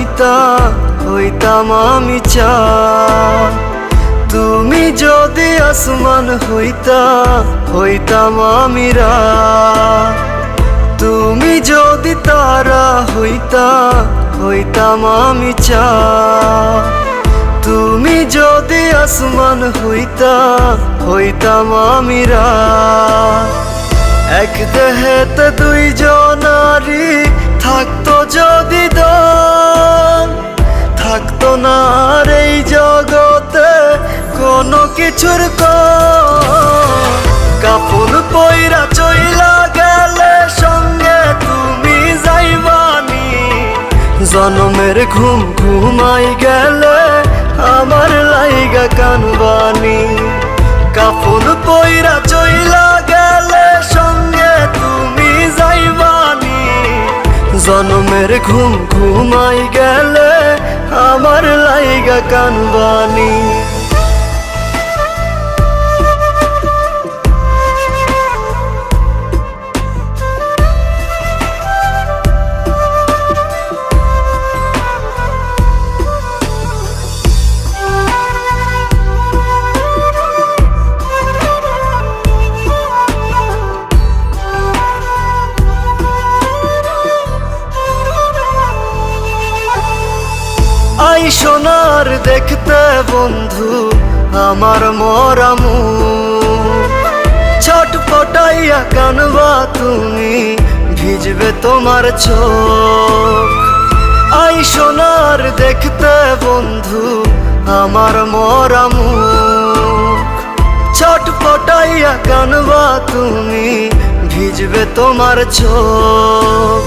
হইতা হইতাম আমি চাঁদ। তুমি যদি আসমান হইতা হইতাম আমি রাত। তুমি যদি তারা হইতা হইতাম আমি চাঁদ। তুমি যদি আসমান হইতা হইতাম আমি রাত। এক দেহেতে দুইজনারি থাকতো যদি দান, থাকতো না আর এই জগতে কোনো কিছুর কাপড় পইরা চইলা গেলে সঙ্গে তুমি যাইবানি। জনমের ঘুম ঘুমাই গেলে আমার লাইগা কানবানি। কাপড় পইরা চইলা গেলে সঙ্গে তুমি যাইবানি। জনমের ঘুম ঘুমাই গেলে আমার লাইগা কানবানি। আই সোনার দেখতে বন্ধু আমার মরা মুখ, ছটফটাইয়া কানবা তুমি ভিজবে তোমার চোখ। আই সোনার দেখতে বন্ধু আমার মরা মুখ, ছটফটাইয়া কানবা তুমি ভিজবে তোমার চোখ।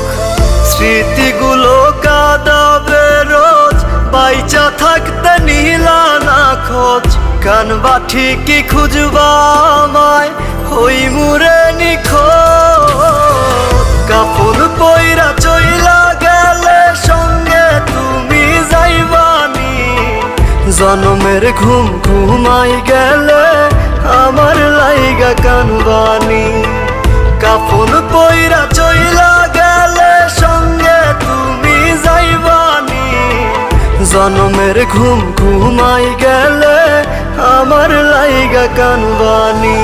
স্মৃতিগুলো কাঁদাবে রোজ বাইচা থাকতে নিলা না খোঁজ। কানবা ঠিকই খুঁজবা আমায় হই মুরে নিখোঁজ। কাপড় পইরা চইলা গেলে সঙ্গে তুমি যাইবানি। জনমের ঘুম ঘুমাই গেলে আমার লাইগা কানবানি। কাপড় পইরা চইলা গেলে সঙ্গে তুমি যাইবানি। জনমের ঘুম ঘুমাই গেলে আমার লাইগা কানবানি।